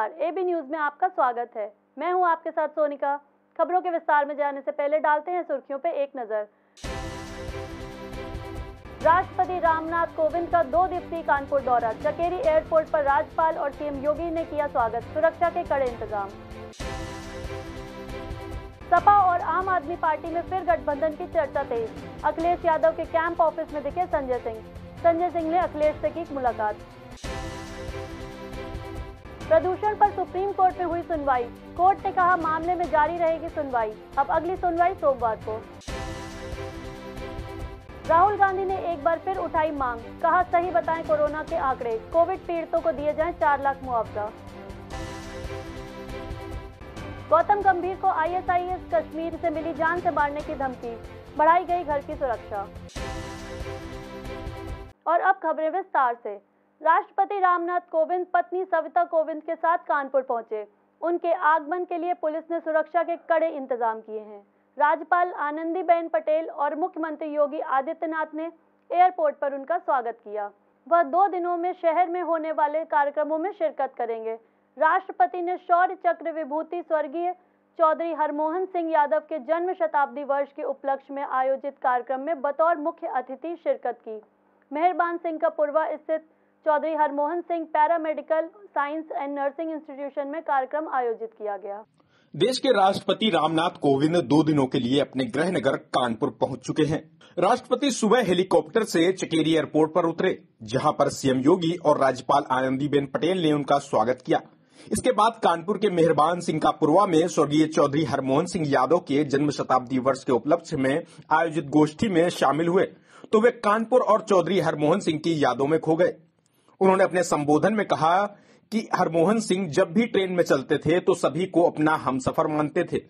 नमस्कार, AB news में आपका स्वागत है। मैं हूं आपके साथ सोनिका। खबरों के विस्तार में जाने से पहले डालते हैं सुर्खियों पे एक नजर। राष्ट्रपति रामनाथ कोविंद का 2 दिवसीय कानपुर दौरा। चकेरी एयरपोर्ट पर राज्यपाल और सीएम योगी ने किया स्वागत। सुरक्षा के कड़े इंतजाम। सपा और आम आदमी पार्टी में फिर गठबंधन की चर्चा तेज। अखिलेश यादव के कैंप ऑफिस में दिखे संजय सिंह। संजय सिंह ने अखिलेश से की मुलाकात। प्रदूषण पर सुप्रीम कोर्ट में हुई सुनवाई। कोर्ट ने कहा मामले में जारी रहेगी सुनवाई। अब अगली सुनवाई सोमवार को। राहुल गांधी ने एक बार फिर उठाई मांग। कहा सही बताएं कोरोना के आंकड़े। कोविड पीड़ितों को दिए जाएं 4 लाख मुआवजा। गौतम गंभीर को आईएसआईएस कश्मीर से मिली जान से मारने की धमकी। बढ़ाई गई घर की सुरक्षा। और अब खबरें विस्तार से। राष्ट्रपति रामनाथ कोविंद पत्नी सविता कोविंद के साथ कानपुर पहुंचे। उनके आगमन के लिए पुलिस ने सुरक्षा के कड़े इंतजाम किए हैं। राज्यपाल आनंदीबेन पटेल और मुख्यमंत्री योगी आदित्यनाथ ने एयरपोर्ट पर उनका स्वागत किया। वह 2 दिनों में शहर में होने वाले कार्यक्रमों में शिरकत करेंगे। राष्ट्रपति ने शौर्य चक्र विभूति स्वर्गीय चौधरी हरमोहन सिंह यादव के जन्म शताब्दी वर्ष के उपलक्ष्य में आयोजित कार्यक्रम में बतौर मुख्य अतिथि शिरकत की। मेहरबान सिंह का पुरवा स्थित Chaudhary Harmohan Singh paramedical science and nursing institution में कार्यक्रम आयोजित किया गया। देश के राष्ट्रपति रामनाथ कोविंद 2 दिनों के लिए अपने गृह नगर कानपुर पहुंच चुके हैं। राष्ट्रपति सुबह हेलीकॉप्टर से चकेरी एयरपोर्ट पर उतरे, जहां पर सीएम योगी और राज्यपाल आनंदीबेन पटेल ने उनका स्वागत किया। इसके बाद कानपुर के मेहरबान सिंह का पुरवा में स्वर्गीय चौधरी हरमोहन सिंह यादव के जन्म शताब्दी वर्ष के उपलक्ष्य में आयोजित गोष्ठी में शामिल हुए तो वे कानपुर और चौधरी हरमोहन सिंह की यादों में खो गए। उन्होंने अपने संबोधन में कहा कि हरमोहन सिंह जब भी ट्रेन में चलते थे तो सभी को अपना हमसफर मानते थे।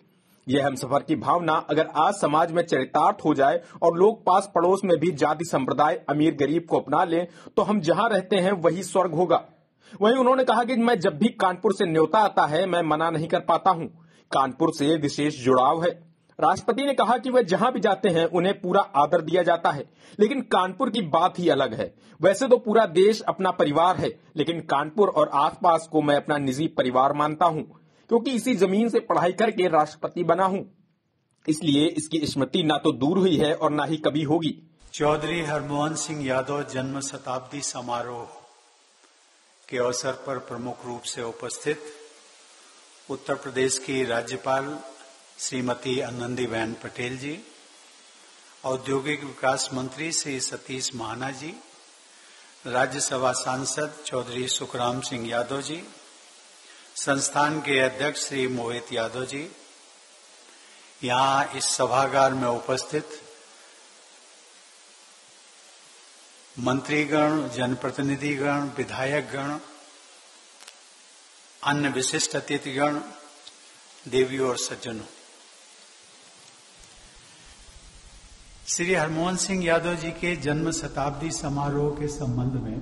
यह हमसफर की भावना अगर आज समाज में चरितार्थ हो जाए और लोग पास पड़ोस में भी जाति संप्रदाय अमीर गरीब को अपना लें तो हम जहां रहते हैं वही स्वर्ग होगा। वहीं उन्होंने कहा कि मैं जब भी कानपुर से न्योता आता है मैं मना नहीं कर पाता हूं। कानपुर से विशेष जुड़ाव है। राष्ट्रपति ने कहा कि वे जहां भी जाते हैं उन्हें पूरा आदर दिया जाता है, लेकिन कानपुर की बात ही अलग है। वैसे तो पूरा देश अपना परिवार है, लेकिन कानपुर और आसपास को मैं अपना निजी परिवार मानता हूं, क्योंकि इसी जमीन से पढ़ाई करके राष्ट्रपति बना हूं। इसलिए इसकी स्मृति ना तो दूर हुई है और ना ही कभी होगी। चौधरी हरमोहन सिंह यादव जन्म शताब्दी समारोह के अवसर पर प्रमुख रूप से उपस्थित उत्तर प्रदेश की राज्यपाल श्रीमती आनंदीबेन पटेल जी, औद्योगिक विकास मंत्री श्री सतीश महाना जी, राज्यसभा सांसद चौधरी सुखराम सिंह यादव जी, संस्थान के अध्यक्ष श्री मोहित यादव जी, यहां इस सभागार में उपस्थित मंत्रीगण, जनप्रतिनिधिगण, विधायकगण, अन्य विशिष्ट अतिथिगण, देवियों और सज्जनों, श्री हरमोहन सिंह यादव जी के जन्म शताब्दी समारोह के संबंध में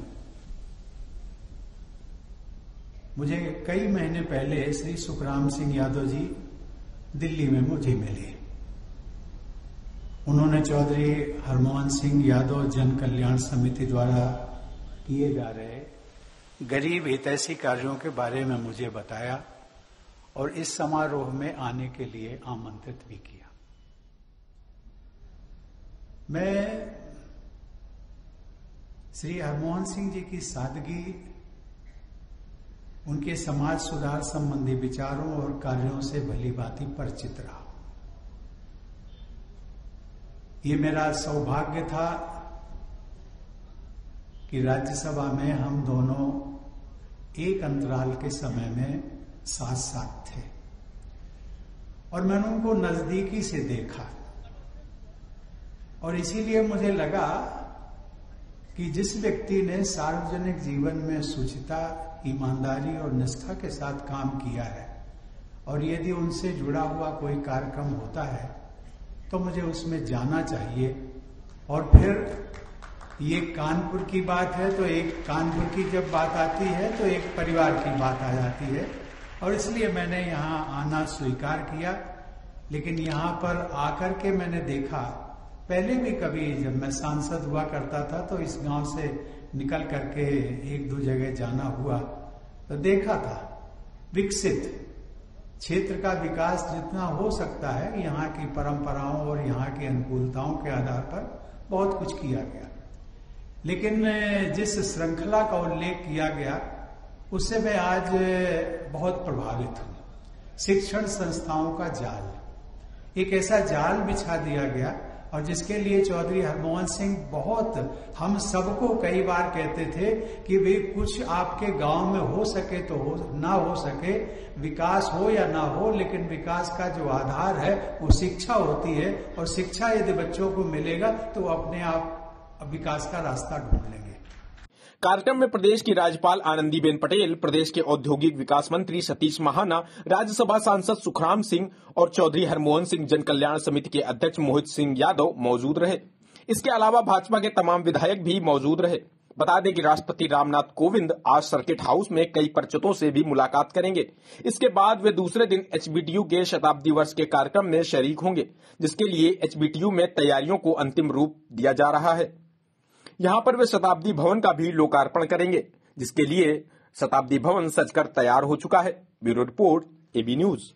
मुझे कई महीने पहले श्री सुखराम सिंह यादव जी दिल्ली में मुझे मिले। उन्होंने चौधरी हरमोहन सिंह यादव जन कल्याण समिति द्वारा किए जा रहे गरीब हितैषी कार्यों के बारे में मुझे बताया और इस समारोह में आने के लिए आमंत्रित भी किया। मैं श्री हरमोहन सिंह जी की सादगी, उनके समाज सुधार संबंधी विचारों और कार्यों से भली भांति परिचित रहा। ये मेरा सौभाग्य था कि राज्यसभा में हम दोनों एक अंतराल के समय में साथ साथ थे और मैंने उनको नजदीकी से देखा और इसीलिए मुझे लगा कि जिस व्यक्ति ने सार्वजनिक जीवन में शुचिता, ईमानदारी और निष्ठा के साथ काम किया है और यदि उनसे जुड़ा हुआ कोई कार्यक्रम होता है तो मुझे उसमें जाना चाहिए। और फिर ये कानपुर की बात है तो एक कानपुर की जब बात आती है तो एक परिवार की बात आ जाती है और इसलिए मैंने यहाँ आना स्वीकार किया। लेकिन यहाँ पर आकर के मैंने देखा, पहले भी कभी जब मैं सांसद हुआ करता था तो इस गांव से निकल करके 1-2 जगह जाना हुआ तो देखा था विकसित क्षेत्र का विकास जितना हो सकता है, यहाँ की परंपराओं और यहाँ की अनुकूलताओं के आधार पर बहुत कुछ किया गया। लेकिन जिस श्रृंखला का उल्लेख किया गया उससे मैं आज बहुत प्रभावित हूं। शिक्षण संस्थाओं का जाल, एक ऐसा जाल बिछा दिया गया और जिसके लिए चौधरी हरमोहन सिंह बहुत हम सबको कई बार कहते थे कि वे कुछ आपके गांव में हो सके तो हो, ना हो सके, विकास हो या ना हो, लेकिन विकास का जो आधार है वो शिक्षा होती है और शिक्षा यदि बच्चों को मिलेगा तो अपने आप विकास का रास्ता ढूंढ लेंगे। कार्यक्रम में प्रदेश की राज्यपाल आनंदीबेन पटेल, प्रदेश के औद्योगिक विकास मंत्री सतीश महाना, राज्यसभा सांसद सुखराम सिंह और चौधरी हरमोहन सिंह जन कल्याण समिति के अध्यक्ष मोहित सिंह यादव मौजूद रहे। इसके अलावा भाजपा के तमाम विधायक भी मौजूद रहे। बता दें कि राष्ट्रपति रामनाथ कोविंद आज सर्किट हाउस में कई परिचितों से भी मुलाकात करेंगे। इसके बाद वे दूसरे दिन एचबीटीयू के शताब्दी वर्ष के कार्यक्रम में शरीक होंगे, जिसके लिए एचबीटीयू में तैयारियों को अंतिम रूप दिया जा रहा है। यहाँ पर वे शताब्दी भवन का भी लोकार्पण करेंगे, जिसके लिए शताब्दी भवन सजकर तैयार हो चुका है। Bureau report, A B news.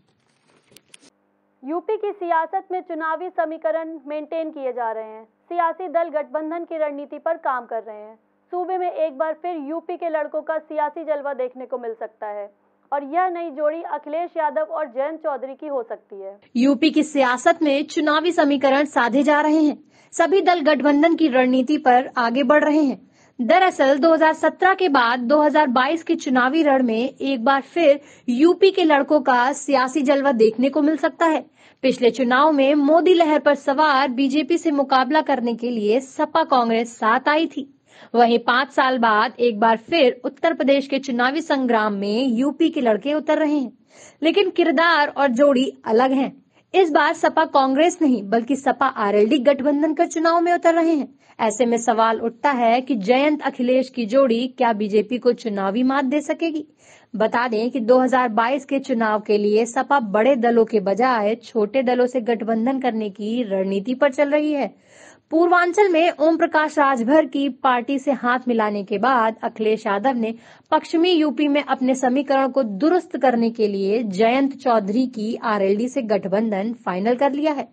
UP की सियासत में चुनावी समीकरण मेंटेन किए जा रहे हैं। सियासी दल गठबंधन की रणनीति पर काम कर रहे हैं। सूबे में एक बार फिर यूपी के लड़कों का सियासी जलवा देखने को मिल सकता है और यह नई जोड़ी अखिलेश यादव और जयंत चौधरी की हो सकती है। यूपी की सियासत में चुनावी समीकरण साधे जा रहे हैं। सभी दल गठबंधन की रणनीति पर आगे बढ़ रहे हैं। दरअसल 2017 के बाद 2022 के चुनावी रण में एक बार फिर यूपी के लड़कों का सियासी जलवा देखने को मिल सकता है। पिछले चुनाव में मोदी लहर पर सवार बीजेपी से मुकाबला करने के लिए सपा कांग्रेस साथ आई थी। वहीं 5 साल बाद एक बार फिर उत्तर प्रदेश के चुनावी संग्राम में यूपी के लड़के उतर रहे हैं, लेकिन किरदार और जोड़ी अलग हैं। इस बार सपा कांग्रेस नहीं बल्कि सपा आरएलडी गठबंधन कर चुनाव में उतर रहे हैं। ऐसे में सवाल उठता है कि जयंत अखिलेश की जोड़ी क्या बीजेपी को चुनावी मात दे सकेगी। बता दें कि 2022 के चुनाव के लिए सपा बड़े दलों के बजाय छोटे दलों से गठबंधन करने की रणनीति पर चल रही है। पूर्वांचल में ओम प्रकाश राजभर की पार्टी से हाथ मिलाने के बाद अखिलेश यादव ने पश्चिमी यूपी में अपने समीकरण को दुरुस्त करने के लिए जयंत चौधरी की आरएलडी से गठबंधन फाइनल कर लिया है।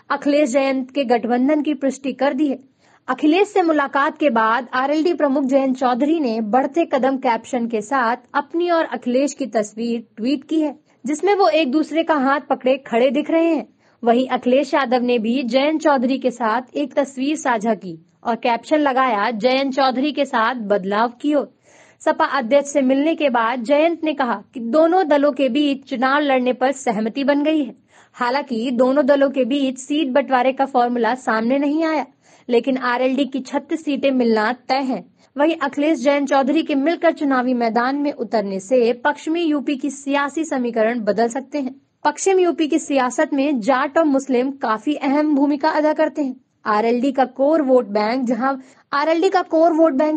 अखिलेश जयंत के गठबंधन की पुष्टि कर दी है। अखिलेश से मुलाकात के बाद आरएलडी प्रमुख जयंत चौधरी ने बढ़ते कदम कैप्शन के साथ अपनी और अखिलेश की तस्वीर ट्वीट की है, जिसमें वो एक दूसरे का हाथ पकड़े खड़े दिख रहे हैं। वहीं अखिलेश यादव ने भी जयंत चौधरी के साथ एक तस्वीर साझा की और कैप्शन लगाया, जयंत चौधरी के साथ बदलाव की ओर। सपा अध्यक्ष से मिलने के बाद जयंत ने कहा कि दोनों दलों के बीच चुनाव लड़ने पर सहमति बन गई है। हालांकि दोनों दलों के बीच सीट बंटवारे का फॉर्मूला सामने नहीं आया, लेकिन आरएलडी की 36 सीटें मिलना तय है। वहीं अखिलेश जयंत चौधरी के मिलकर चुनावी मैदान में उतरने से पश्चिमी यूपी की सियासी समीकरण बदल सकते हैं। पश्चिम यूपी की सियासत में जाट और मुस्लिम काफी अहम भूमिका अदा करते हैं। आरएलडी का कोर वोट बैंक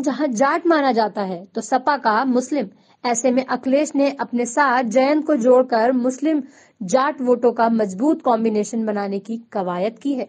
जहां जाट माना जाता है, तो सपा का मुस्लिम। ऐसे में अखिलेश ने अपने साथ जयंत को जोड़कर मुस्लिम जाट वोटों का मजबूत कॉम्बिनेशन बनाने की कवायद की है।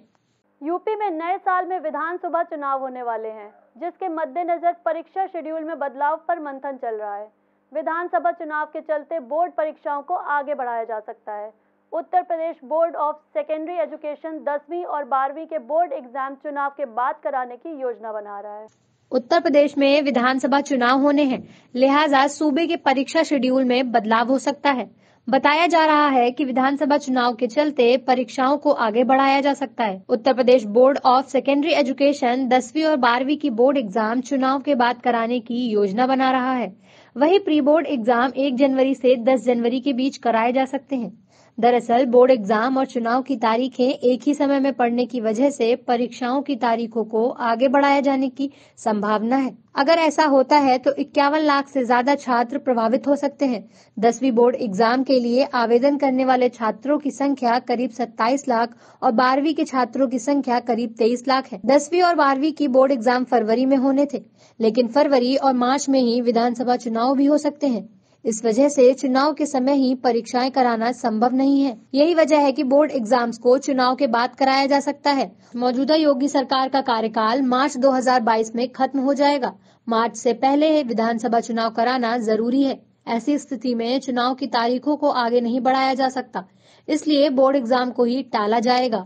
यूपी में नए साल में विधानसभा चुनाव होने वाले हैं, जिसके मद्देनजर परीक्षा शेड्यूल में बदलाव पर मंथन चल रहा है। विधानसभा चुनाव के चलते बोर्ड परीक्षाओं को आगे बढ़ाया जा सकता है। Uttar Pradesh board of secondary education 10वीं और 12वीं के बोर्ड एग्जाम चुनाव के बाद कराने की योजना बना रहा है। उत्तर प्रदेश में विधानसभा चुनाव होने हैं, लिहाजा सूबे के परीक्षा शेड्यूल में बदलाव हो सकता है। बताया जा रहा है कि विधानसभा चुनाव के चलते परीक्षाओं को आगे बढ़ाया जा सकता है। Uttar Pradesh board of secondary education 10वीं और 12वीं की बोर्ड एग्जाम चुनाव के बाद कराने की योजना बना रहा है। वहीं प्री बोर्ड एग्जाम 1 जनवरी से 10 जनवरी के बीच कराए जा सकते हैं। दरअसल बोर्ड एग्जाम और चुनाव की तारीखें एक ही समय में पड़ने की वजह से परीक्षाओं की तारीखों को आगे बढ़ाए जाने की संभावना है। अगर ऐसा होता है तो 51 लाख से ज्यादा छात्र प्रभावित हो सकते हैं। 10वीं बोर्ड एग्जाम के लिए आवेदन करने वाले छात्रों की संख्या करीब 27 लाख और 12वीं के छात्रों की संख्या करीब 23 लाख है। 10वीं और 12वीं की बोर्ड एग्जाम फरवरी में होने थे, लेकिन फरवरी और मार्च में ही विधानसभा चुनाव भी हो सकते हैं। इस वजह से चुनाव के समय ही परीक्षाएं कराना संभव नहीं है। यही वजह है कि बोर्ड एग्जाम्स को चुनाव के बाद कराया जा सकता है। मौजूदा योगी सरकार का कार्यकाल मार्च 2022 में खत्म हो जाएगा। मार्च से पहले विधानसभा चुनाव कराना जरूरी है। ऐसी स्थिति में चुनाव की तारीखों को आगे नहीं बढ़ाया जा सकता, इसलिए बोर्ड एग्जाम को ही टाला जाएगा।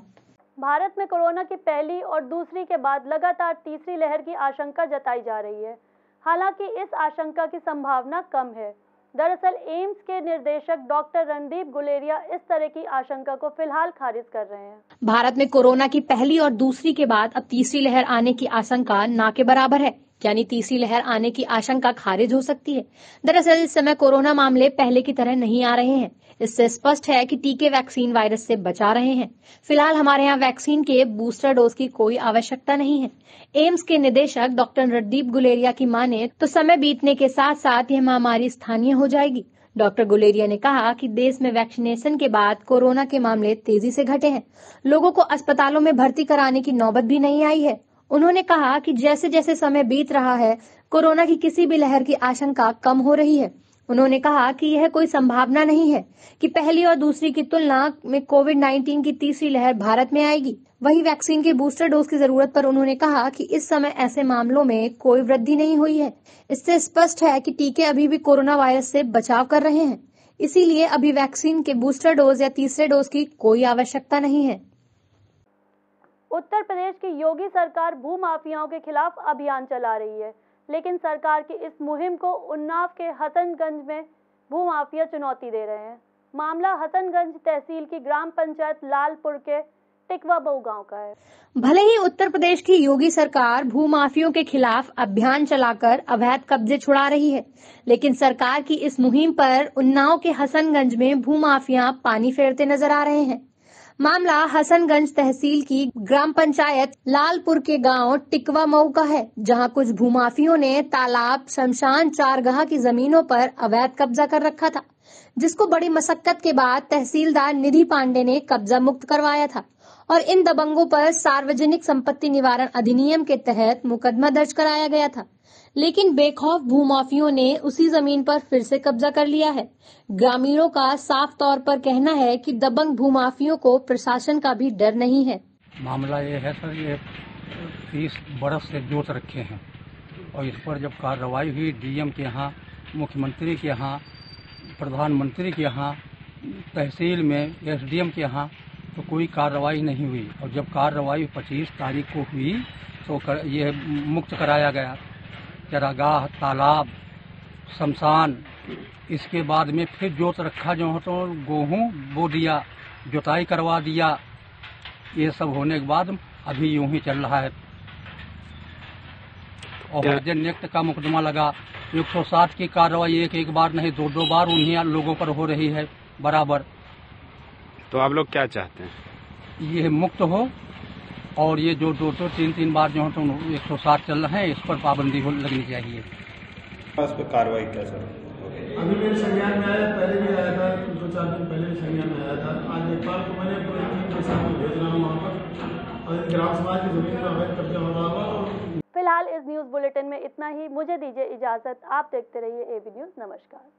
भारत में कोरोना की पहली और दूसरी के बाद लगातार तीसरी लहर की आशंका जताई जा रही है। हालांकि इस आशंका की संभावना कम है। दरअसल एम्स के निर्देशक डॉक्टर रणदीप गुलेरिया इस तरह की आशंका को फिलहाल खारिज कर रहे हैं। भारत में कोरोना की पहली और दूसरी के बाद अब तीसरी लहर आने की आशंका ना के बराबर है, यानी तीसरी लहर आने की आशंका खारिज हो सकती है। दरअसल इस समय कोरोना मामले पहले की तरह नहीं आ रहे हैं। इससे स्पष्ट है कि टीके वैक्सीन वायरस से बचा रहे हैं। फिलहाल हमारे यहाँ वैक्सीन के बूस्टर डोज की कोई आवश्यकता नहीं है। एम्स के निदेशक डॉक्टर रणदीप गुलेरिया की माने तो समय बीतने के साथ साथ यह महामारी स्थानीय हो जाएगी। डॉक्टर गुलेरिया ने कहा कि देश में वैक्सीनेशन के बाद कोरोना के मामले तेजी से घटे हैं। लोगों को अस्पतालों में भर्ती कराने की नौबत भी नहीं आई है। उन्होंने कहा कि जैसे जैसे समय बीत रहा है, कोरोना की किसी भी लहर की आशंका कम हो रही है। उन्होंने कहा कि यह कोई संभावना नहीं है कि पहली और दूसरी की तुलना में कोविड-19 की तीसरी लहर भारत में आएगी। वहीं वैक्सीन के बूस्टर डोज की जरूरत पर उन्होंने कहा कि इस समय ऐसे मामलों में कोई वृद्धि नहीं हुई है। इससे स्पष्ट है कि टीके अभी भी कोरोना वायरस से बचाव कर रहे हैं, इसीलिए अभी वैक्सीन के बूस्टर डोज या तीसरे डोज की कोई आवश्यकता नहीं है। उत्तर प्रदेश की योगी सरकार भूमाफियाओं के खिलाफ अभियान चला रही है, लेकिन सरकार की इस मुहिम को उन्नाव के हसनगंज में भूमाफिया चुनौती दे रहे हैं। मामला हसनगंज तहसील की ग्राम पंचायत लालपुर के टिकवा बऊ गांव का है। भले ही उत्तर प्रदेश की योगी सरकार भूमाफियों के खिलाफ अभियान चलाकर अवैध कब्जे छुड़ा रही है, लेकिन सरकार की इस मुहिम पर उन्नाव के हसनगंज में भूमाफिया पानी फेरते नजर आ रहे हैं। मामला हसनगंज तहसील की ग्राम पंचायत लालपुर के गांव टिकवा मऊ का है, जहां कुछ भूमाफियों ने तालाब, शमशान, चारगाह की जमीनों पर अवैध कब्जा कर रखा था, जिसको बड़ी मशक्कत के बाद तहसीलदार निधि पांडे ने कब्जा मुक्त करवाया था और इन दबंगों पर सार्वजनिक संपत्ति निवारण अधिनियम के तहत मुकदमा दर्ज कराया गया था। लेकिन बेखौफ भूमाफियों ने उसी जमीन पर फिर से कब्जा कर लिया है। ग्रामीणों का साफ तौर पर कहना है कि दबंग भूमाफियों को प्रशासन का भी डर नहीं है। मामला ये है सर, ये 30 बरस से जोत रखे हैं और इस पर जब कार्रवाई हुई डीएम के यहाँ, मुख्यमंत्री के यहाँ, प्रधानमंत्री के यहाँ, तहसील में एसडीएम के यहाँ, तो कोई कार्रवाई नहीं हुई। और जब कार्रवाई 25 तारीख को हुई तो ये मुक्त कराया गया चरागाह, तालाब, शमशान। इसके बाद में फिर जोत रखा, जो हो तो गेहूँ बो दिया, जुताई करवा दिया। ये सब होने के बाद अभी यूं ही चल रहा है। और हरजन नियुक्त का मुकदमा लगा। 107 की कार्रवाई एक बार नहीं, 2 बार उन्हीं लोगों पर हो रही है बराबर। तो आप लोग क्या चाहते हैं? ये मुक्त हो और ये जो 2 3 बार जो हो तो 107 चल रहे हैं, इस पर पाबंदी लगनी चाहिए। इस पर कार्रवाई कैसे? अभी मेरे संज्ञान में आया, पहले भी आया था, 2-4 दिन पहले संज्ञान में आया था। आज एक बार तो मैंने पूरी टीम के साथ भेज रहा हूँ वहाँ पर, और ग्राम समाज की जमीन पर अवैध कब्जा हो रहा है। फिलहाल इस न्यूज बुलेटिन में इतना ही। मुझे दीजिए इजाजत। आप देखते रहिए एबी न्यूज। नमस्कार।